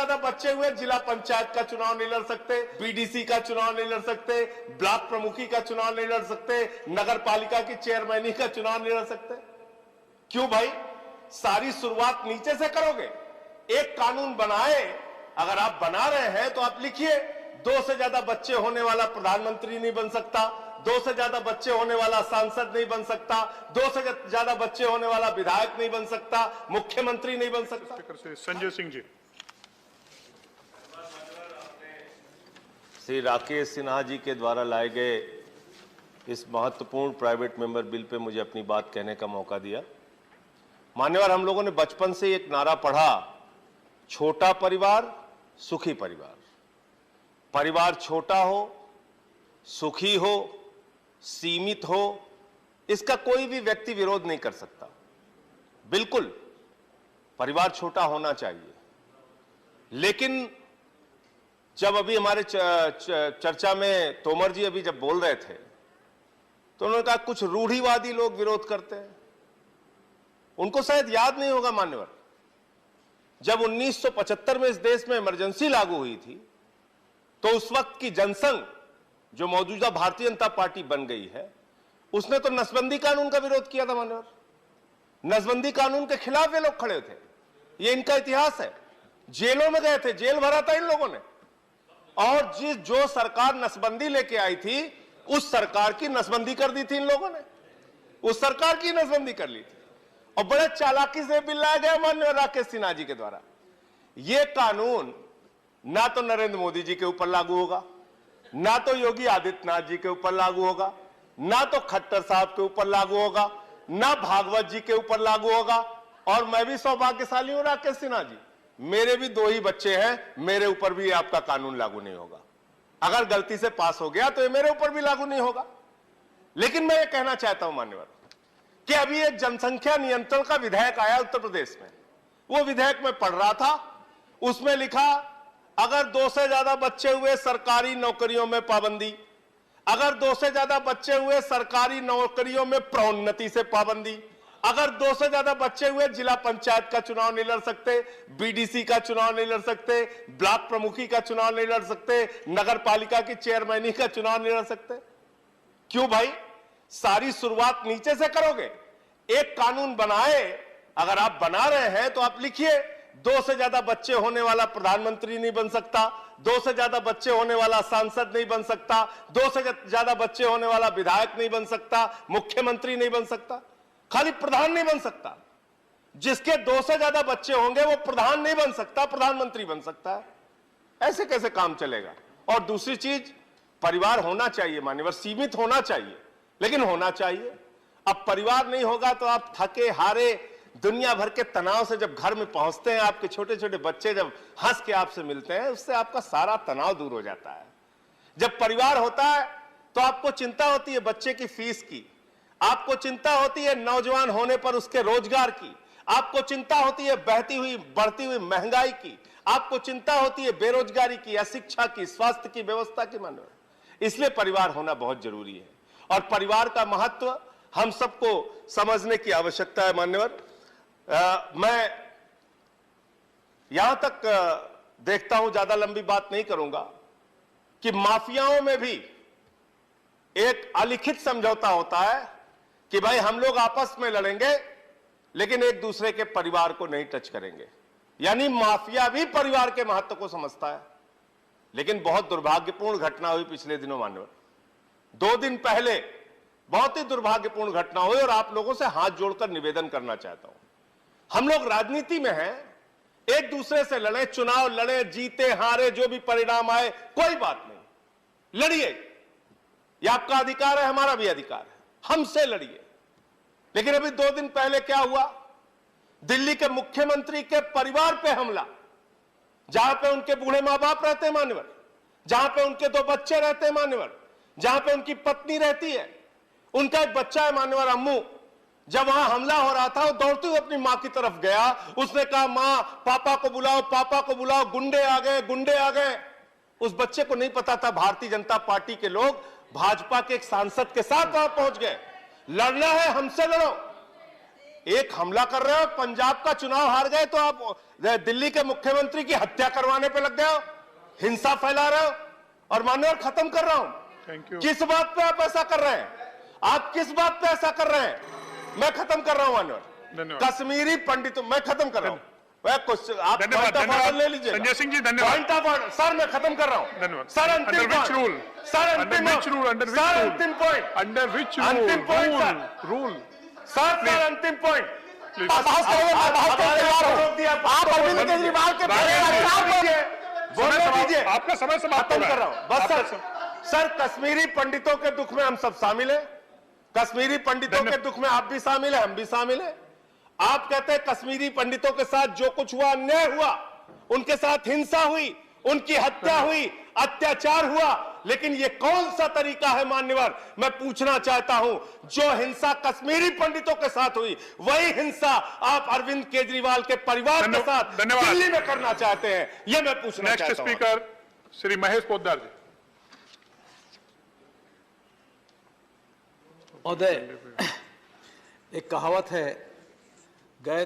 ज्यादा बच्चे हुए जिला पंचायत का चुनाव नहीं लड़ सकते, बीडीसी का चुनाव नहीं लड़ सकते, ब्लॉक प्रमुखी का चुनाव नहीं लड़ सकते, नगर पालिका की चेयरमैनी का चुनाव नहीं लड़ सकते। क्यों भाई? सारी शुरुआत नीचे से करोगे। एक कानून बनाए, अगर आप बना रहे हैं तो आप लिखिए 2 से ज्यादा बच्चे होने वाला प्रधानमंत्री नहीं बन सकता, 2 से ज्यादा बच्चे होने वाला सांसद नहीं बन सकता, 2 से ज्यादा बच्चे होने वाला विधायक नहीं बन सकता, मुख्यमंत्री नहीं बन सकता। संजय सिंह जी। श्री राकेश सिन्हा जी के द्वारा लाए गए इस महत्वपूर्ण प्राइवेट मेंबर बिल पे मुझे अपनी बात कहने का मौका दिया। मान्यवर, हम लोगों ने बचपन से एक नारा पढ़ा, छोटा परिवार सुखी परिवार। परिवार छोटा हो, सुखी हो, सीमित हो, इसका कोई भी व्यक्ति विरोध नहीं कर सकता। बिल्कुल परिवार छोटा होना चाहिए, लेकिन जब अभी हमारे चर्चा में तोमर जी अभी जब बोल रहे थे तो उन्होंने कहा कुछ रूढ़िवादी लोग विरोध करते हैं। उनको शायद याद नहीं होगा मान्यवर, जब 1975 में इस देश में इमरजेंसी लागू हुई थी तो उस वक्त की जनसंघ, जो मौजूदा भारतीय जनता पार्टी बन गई है, उसने तो नसबंदी कानून का विरोध किया था मान्यवर। नसबंदी कानून के खिलाफ ये लोग खड़े थे, ये इनका इतिहास है। जेलों में गए थे, जेल भरा था इन लोगों ने। और जो सरकार नसबंदी लेके आई थी, उस सरकार की नसबंदी कर दी थी इन लोगों ने, उस सरकार की नसबंदी कर ली थी। और बड़े चालाकी से बिल लाया गया माननीय राकेश सिन्हा जी के द्वारा। यह कानून ना तो नरेंद्र मोदी जी के ऊपर लागू होगा, ना तो योगी आदित्यनाथ जी के ऊपर लागू होगा, ना तो खट्टर साहब के ऊपर लागू होगा, ना भागवत जी के ऊपर लागू होगा। और मैं भी सौभाग्यशाली हूं राकेश सिन्हा जी, मेरे भी 2 ही बच्चे हैं, मेरे ऊपर भी आपका कानून लागू नहीं होगा। अगर गलती से पास हो गया तो ये मेरे ऊपर भी लागू नहीं होगा। लेकिन मैं ये कहना चाहता हूं मान्यवर कि अभी एक जनसंख्या नियंत्रण का विधेयक आया उत्तर प्रदेश में। वो विधेयक में पढ़ रहा था, उसमें लिखा अगर 2 से ज्यादा बच्चे हुए सरकारी नौकरियों में पाबंदी, अगर 2 से ज्यादा बच्चे हुए सरकारी नौकरियों में प्रोन्नति से पाबंदी, अगर 2 से ज्यादा बच्चे हुए जिला पंचायत का चुनाव नहीं लड़ सकते, बीडीसी का चुनाव नहीं लड़ सकते, ब्लॉक प्रमुखी का चुनाव नहीं लड़ सकते, नगर पालिका की चेयरमैनी का चुनाव नहीं लड़ सकते। क्यों भाई? सारी शुरुआत नीचे से करोगे। एक कानून बनाए, अगर आप बना रहे हैं तो आप लिखिए 2 से ज्यादा बच्चे होने वाला प्रधानमंत्री नहीं बन सकता, 2 से ज्यादा बच्चे होने वाला सांसद नहीं बन सकता, 2 से ज्यादा बच्चे होने वाला विधायक नहीं बन सकता, मुख्यमंत्री नहीं बन सकता, खाली प्रधान नहीं बन सकता। जिसके 2 से ज्यादा बच्चे होंगे वो प्रधान नहीं बन सकता, प्रधानमंत्री बन सकता है। ऐसे कैसे काम चलेगा? और दूसरी चीज, परिवार होना चाहिए मान्यवर, सीमित होना चाहिए, लेकिन होना चाहिए। अब परिवार नहीं होगा तो आप थके हारे, दुनिया भर के तनाव से जब घर में पहुंचते हैं, आपके छोटे छोटे बच्चे जब हंस के आपसे मिलते हैं, उससे आपका सारा तनाव दूर हो जाता है। जब परिवार होता है तो आपको चिंता होती है बच्चे की फीस की, आपको चिंता होती है नौजवान होने पर उसके रोजगार की, आपको चिंता होती है बहती हुई बढ़ती हुई महंगाई की, आपको चिंता होती है बेरोजगारी की, अशिक्षा की, स्वास्थ्य की व्यवस्था की। मानव इसलिए परिवार होना बहुत जरूरी है और परिवार का महत्व हम सबको समझने की आवश्यकता है। मान्यवर, मैं यहां तक देखता हूं, ज्यादा लंबी बात नहीं करूंगा, कि माफियाओं में भी एक अलिखित समझौता होता है कि भाई हम लोग आपस में लड़ेंगे लेकिन एक दूसरे के परिवार को नहीं टच करेंगे। यानी माफिया भी परिवार के महत्व को समझता है। लेकिन बहुत दुर्भाग्यपूर्ण घटना हुई पिछले दिनों मान्यवर। 2 दिन पहले बहुत ही दुर्भाग्यपूर्ण घटना हुई और आप लोगों से हाथ जोड़कर निवेदन करना चाहता हूं। हम लोग राजनीति में हैं, एक दूसरे से लड़े, चुनाव लड़े, जीते हारे, जो भी परिणाम आए कोई बात नहीं, लड़िए, यह आपका अधिकार है, हमारा भी अधिकार है, हमसे लड़िए। लेकिन अभी 2 दिन पहले क्या हुआ? दिल्ली के मुख्यमंत्री के परिवार पे हमला, जहां पे उनके बूढ़े मां बाप रहते हैं मान्यवर, जहां पे उनके 2 बच्चे रहते हैं मान्यवर, जहां पे उनकी पत्नी रहती है, उनका एक बच्चा है मान्यवर अम्मू। जब वहां हमला हो रहा था, वो दौड़ते हुए अपनी मां की तरफ गया, उसने कहा मां पापा को बुलाओ, पापा को बुलाओ, गुंडे आ गए, गुंडे आ गए। उस बच्चे को नहीं पता था भारतीय जनता पार्टी के लोग भाजपा के एक सांसद के साथ वहां पहुंच गए। लड़ना है हमसे लड़ो, एक हमला कर रहे हो, पंजाब का चुनाव हार गए तो आप दिल्ली के मुख्यमंत्री की हत्या करवाने पे लग गए हो, हिंसा फैला रहे हो। और मान्यवर खत्म कर रहा हूं, थैंक यू। किस बात पे आप ऐसा कर रहे हैं? आप किस बात पे ऐसा कर रहे हैं? मैं खत्म कर रहा हूं मान्यवर। धन्यवाद। कश्मीरी पंडितों, मैं खत्म कर रहा हूं। मैं क्वेश्चन आप धन्यवाद, पॉइंट ऑफ ऑर्डर धन्यवाद। ले लीजिए। संजय सिंह जी, धन्यवाद। पॉइंट ऑफ ऑर्डर सर, मैं खत्म कर रहा हूं। धन्यवाद। सर अंतिम Under which point. rule? Sir Under अंतिम which rule? Under which sir rule? अंतिम पॉइंट। Under which rule? अंतिम point, sir. रूल सर अंतिम पॉइंट। Please. आप रोक दिया। आप अरविंद केजरीवाल के बोलने दीजिए। आपका समय समाप्त हो खत्म रहा कर रहा हूं बस आपका सर। सर कश्मीरी पंडितों के दुख में हम सब शामिल हैं। कश्मीरी पंडितों के दुख में आप भी शामिल हैं, हम भी शामिल हैं। आप कहते हैं कश्मीरी पंडितों के साथ जो कुछ हुआ, अन्याय हुआ, उनके साथ हिंसा हुई, उनकी हत्या हुई, अत्याचार हुआ, लेकिन ये कौन सा तरीका है मान्यवर? मैं पूछना चाहता हूं, जो हिंसा कश्मीरी पंडितों के साथ हुई, वही हिंसा आप अरविंद केजरीवाल के परिवार के साथ धन्यवाद। दिल्ली में करना चाहते हैं, यह मैं पूछना नेक्स्ट चाहता हूं। स्पीकर श्री महेश पोद्दार जी। महोदय, एक कहावत है, गए